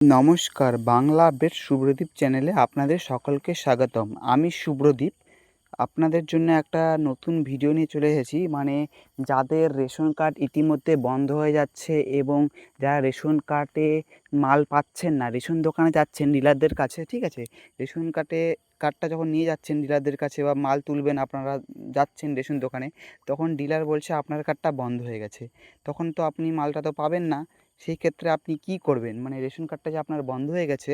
নমস্কার, বাংলা আপডেট শুভ্রদীপ চ্যানেলে আপনাদের সকলকে স্বাগতম। আমি শুভ্রদীপ আপনাদের জন্য একটা নতুন ভিডিও নিয়ে চলে এসেছি। যাদের রেশন কার্ড ইতিমধ্যে বন্ধ হয়ে যাচ্ছে এবং যারা রেশন কার্ডে মাল পাচ্ছেন না, রেশন দোকানে যাচ্ছেন ডিলারদের কাছে, ঠিক আছে? রেশন কার্ডটা যখন নিয়ে যাচ্ছেন ডিলারদের কাছে বা মাল তুলবেন, আপনারা যাচ্ছেন রেশন দোকানে, তখন ডিলার বলছে আপনার কার্ডটা বন্ধ হয়ে গেছে। তখন তো আপনি মালটা তো পাবেন না। সেই ক্ষেত্রে আপনি কি করবেন? রেশন কার্ডটা যে আপনার বন্ধ হয়ে গেছে,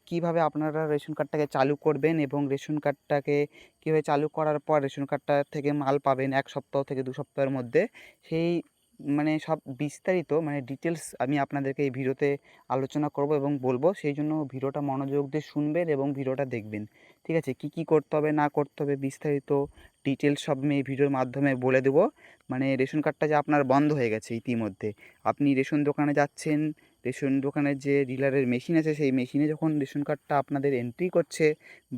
কিভাবে আপনারা রেশন কার্ডটাকে চালু করবেন এবং রেশন কার্ডটাকে কীভাবে চালু করার পর রেশন কার্ডটা থেকে মাল পাবেন 1 সপ্তাহ থেকে 2 সপ্তাহের মধ্যে, সেই সব বিস্তারিত ডিটেলস আমি আপনাদেরকে এই ভিডিওতে আলোচনা করব এবং বলবো। সেই জন্য ভিডিওটা মনোযোগ দিয়ে শুনবেন এবং ভিডিওটা দেখবেন, ঠিক আছে? কী করতে হবে না করতে হবে বিস্তারিত ডিটেলস সব আমি এই ভিডিওর মাধ্যমে বলে দেবো। রেশন কার্ডটা যে আপনার বন্ধ হয়ে গেছে ইতিমধ্যে, আপনি রেশন দোকানে যাচ্ছেন, রেশন দোকানের যে ডিলারের মেশিন আছে সেই মেশিনে যখন রেশন কার্ডটা আপনাদের এন্ট্রি করছে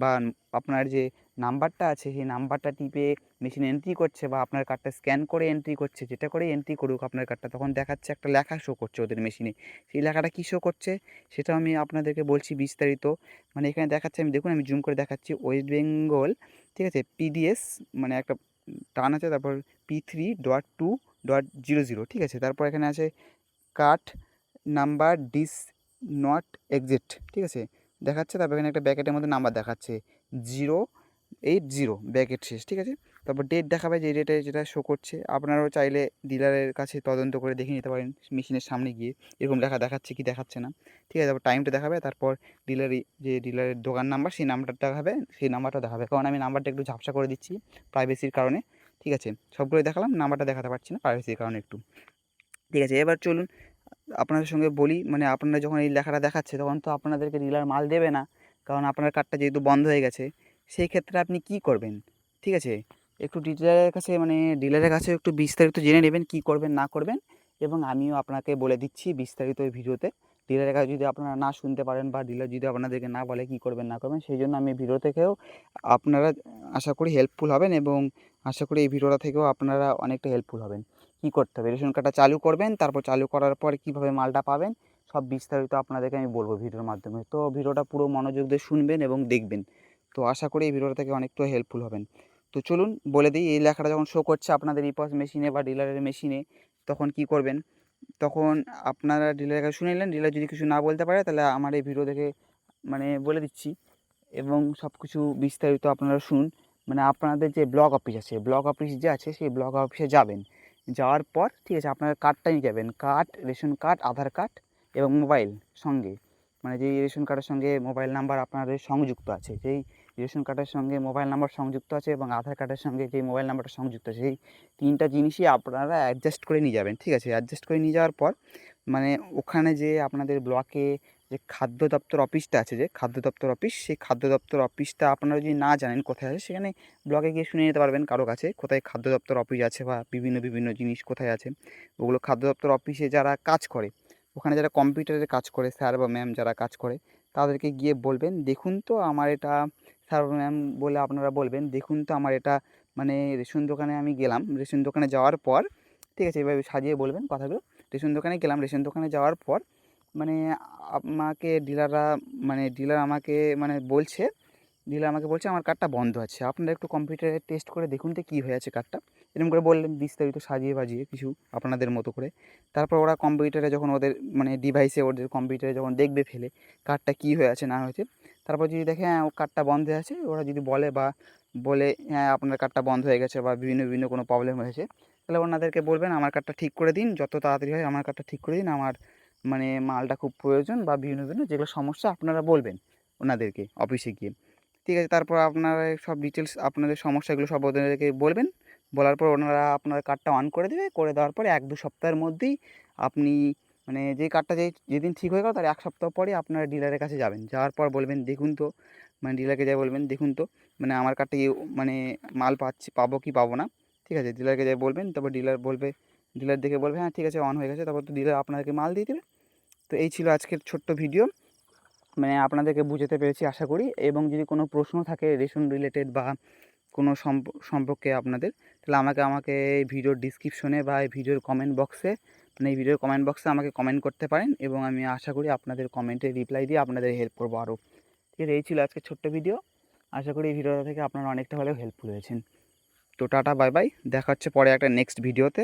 বা আপনার যে নাম্বারটা আছে সেই নাম্বারটা টিপে মেশিনে এন্ট্রি করছে বা আপনার কার্ডটা স্ক্যান করে এন্ট্রি করছে, যেটা করে এন্ট্রি করুক আপনার কার্ডটা, তখন দেখাচ্ছে একটা লেখা শো করছে ওদের মেশিনে। সেই লেখাটা কী শো করছে সেটাও আমি আপনাদেরকে বলছি বিস্তারিত। এখানে দেখাচ্ছে, আমি দেখুন আমি জুম করে দেখাচ্ছি, ওয়েস্ট বেঙ্গল, ঠিক আছে, পিডিএস, একটা টান আছে, তারপর P3.2.00, ঠিক আছে? তারপর এখানে আছে card number does not exist, ঠিক আছে, দেখাচ্ছে। তারপর এখানে একটা ব্যাকেটের মধ্যে নাম্বার দেখাচ্ছে 080 ব্যাকেট শেষ, ঠিক আছে? তারপর ডেট দেখাবে, যে ডেটে যেটা শো করছে। আপনারাও চাইলে ডিলারের কাছে তদন্ত করে দেখে নিতে পারেন মেশিনের সামনে গিয়ে এরকম লেখা দেখাচ্ছে কি দেখাচ্ছে না, ঠিক আছে? তারপর টাইমটা দেখাবে, তারপর ডিলারের দোকান নাম্বার, সেই নাম্বারটা দেখাবে, সেই নাম্বারটা দেখাবে। কারণ আমি নাম্বারটা একটু ঝাপসা করে দিচ্ছি প্রাইভেসির কারণে, ঠিক আছে? সবগুলোই দেখালাম, নাম্বারটা দেখাতে পারছি না প্রাইভেসির কারণে একটু, ঠিক আছে? এবার চলুন আপনাদের সঙ্গে বলি। আপনারা যখন এই লেখাটা দেখাচ্ছে তখন তো আপনাদেরকে ডিলার মাল দেবে না, কারণ আপনার কার্ডটা যেহেতু বন্ধ হয়ে গেছে। সেই ক্ষেত্রে আপনি কি করবেন, ঠিক আছে? একটু ডিলারের কাছে একটু বিস্তারিত জেনে নেবেন কী করবেন না করবেন, এবং আমিও আপনাকে বলে দিচ্ছি বিস্তারিত এই ভিডিওতে। ডিলারের কাছে যদি আপনারা না শুনতে পারেন বা ডিলার যদি আপনাদেরকে না বলে কী করবেন না করবেন, সেই জন্য আমি ভিডিও থেকেও আপনারা আশা করি হেল্পফুল হবেন এবং আশা করি এই ভিডিওটা থেকেও আপনারা অনেকটা হেল্পফুল হবেন। কী করতে হবে, রেশন কার্ডটা চালু করবেন, তারপর চালু করার পর কীভাবে মালটা পাবেন, সব বিস্তারিত আপনাদেরকে আমি বলবো ভিডিওর মাধ্যমে। তো ভিডিওটা পুরো মনোযোগ দিয়ে শুনবেন এবং দেখবেন। তো আশা করি এই ভিডিওটা থেকে অনেকটা হেল্পফুল হবেন। তো চলুন বলে দিই, এই লেখাটা যখন শো করছে আপনাদের ইপস মেশিনে বা ডিলারের মেশিনে, তখন কি করবেন? তখন আপনারা ডিলারের কাছে শুনে নিলেন। ডিলার যদি কিছু না বলতে পারে তাহলে আমার এই ভিডিও দেখে বলে দিচ্ছি এবং সব কিছু বিস্তারিত আপনারা শুনুন। আপনাদের যে ব্লক অফিস আছে, ব্লক অফিস যে আছে সেই ব্লক অফিসে যাবেন। যাওয়ার পর, ঠিক আছে, আপনার কার্ডটা নিয়ে যাবেন। কার্ড, রেশন কার্ড, আধার কার্ড এবং মোবাইল সঙ্গে, যেই রেশন কার্ডের সঙ্গে মোবাইল নাম্বার আপনাদের সংযুক্ত আছে, সেই রেশন কার্ডের সঙ্গে মোবাইল নাম্বার সংযুক্ত আছে এবং আধার কার্ডের সঙ্গে যে মোবাইল নাম্বারটা সংযুক্ত আছে, সেই 3টা জিনিসই আপনারা অ্যাডজাস্ট করে নিয়ে যাবেন, ঠিক আছে? অ্যাডজাস্ট করে নিয়ে যাওয়ার পর ওখানে যে আপনাদের ব্লকে যে খাদ্য দপ্তর অফিসটা আছে, যে খাদ্য দপ্তর অফিস, সেই খাদ্য দপ্তর অফিসটা আপনারা যদি না জানেন কোথায় আছে, সেখানে ব্লকে গিয়ে শুনে নিতে পারবেন কারো কাছে কোথায় খাদ্য দপ্তর অফিস আছে বা বিভিন্ন জিনিস কোথায় আছে। ওগুলো খাদ্য দপ্তর অফিসে যারা কাজ করে, ওখানে যারা কম্পিউটারে কাজ করে, স্যার বা ম্যাম যারা কাজ করে, তাদেরকে গিয়ে বলবেন, দেখুন তো আমার এটা, স্যার বা ম্যাম বলে আপনারা বলবেন, দেখুন তো আমার এটা, রেশন দোকানে আমি গেলাম, রেশন দোকানে যাওয়ার পর, ঠিক আছে, এভাবে সাজিয়ে বলবেন কথাগুলো। রেশন দোকানে গেলাম, রেশন দোকানে যাওয়ার পর মানে আমাকে ডিলাররা ডিলার আমাকে বলছে, ডিলার আমাকে বলছে আমার কার্ডটা বন্ধ আছে, আপনারা একটু কম্পিউটারে টেস্ট করে দেখুন তো কী হয়ে আছে কার্ডটা। এরকম করে বললেন বিস্তারিত সাজিয়ে বাজিয়ে কিছু আপনাদের মতো করে। তারপর ওরা কম্পিউটারে যখন ওদের ডিভাইসে, ওদের কম্পিউটারে যখন দেখবে ফেলে কার্ডটা কী হয়ে আছে না হয়েছে, তারপর যদি দেখে হ্যাঁ ও কার্ডটা বন্ধ হয়ে আছে, ওরা যদি বলে হ্যাঁ আপনার কার্ডটা বন্ধ হয়ে গেছে বা বিভিন্ন কোনো প্রবলেম হয়েছে, তাহলে ওনাদেরকে বলবেন আমার কার্ডটা ঠিক করে দিন, যত তাড়াতাড়ি হয় আমার কার্ডটা ঠিক করে দিন, আমার মালটা খুব প্রয়োজন বা বিভিন্ন যেগুলো সমস্যা আপনারা বলবেন ওনাদেরকে অফিসে গিয়ে, ঠিক আছে? তারপর আপনারা সব ডিটেলস আপনাদের সমস্যাগুলো সব ওদেরকে বলবেন। বলার পর ওনারা আপনার কার্ডটা অন করে দেবে। করে দেওয়ার পরে 1-2 সপ্তাহের মধ্যেই আপনি যেই কার্ডটা যেদিন ঠিক হয়ে গেল তার 1 সপ্তাহ পরে আপনারা ডিলারের কাছে যাবেন। যাওয়ার পর বলবেন দেখুন তো, ডিলারকে যেয়ে বলবেন দেখুন তো আমার কার্ডটা মাল পাবো কি পাবো না, ঠিক আছে? ডিলারকে যেয়ে বলবেন, তারপর ডিলার দেখে বলবে হ্যাঁ ঠিক আছে অন হয়ে গেছে, তারপর তো ডিলার আপনাদেরকে মাল দিয়ে দেবে। তো এই ছিল আজকের ছোট্ট ভিডিও। আপনাদেরকে বুঝাতে পেরেছি আশা করি, এবং যদি কোনো প্রশ্ন থাকে রেশন রিলেটেড বা কোনো সম্পর্কে আপনাদের, তাহলে আমাকে এই ভিডিওর ডিসক্রিপশনে বা এই ভিডিওর কমেন্ট বক্সে মানে এই ভিডিওর কমেন্ট বক্সে আমাকে কমেন্ট করতে পারেন এবং আমি আশা করি আপনাদের কমেন্টের রিপ্লাই দিয়ে আপনাদের হেল্প করবো আরও। ঠিক আছে, এই ছিল আজকে ছোট্ট ভিডিও। আশা করি এই ভিডিওটা থেকে আপনারা অনেকটা হলেও হেল্পফুল হয়েছেন। তো টাটা, বাই বাই, দেখা হচ্ছে পরে একটা নেক্সট ভিডিওতে।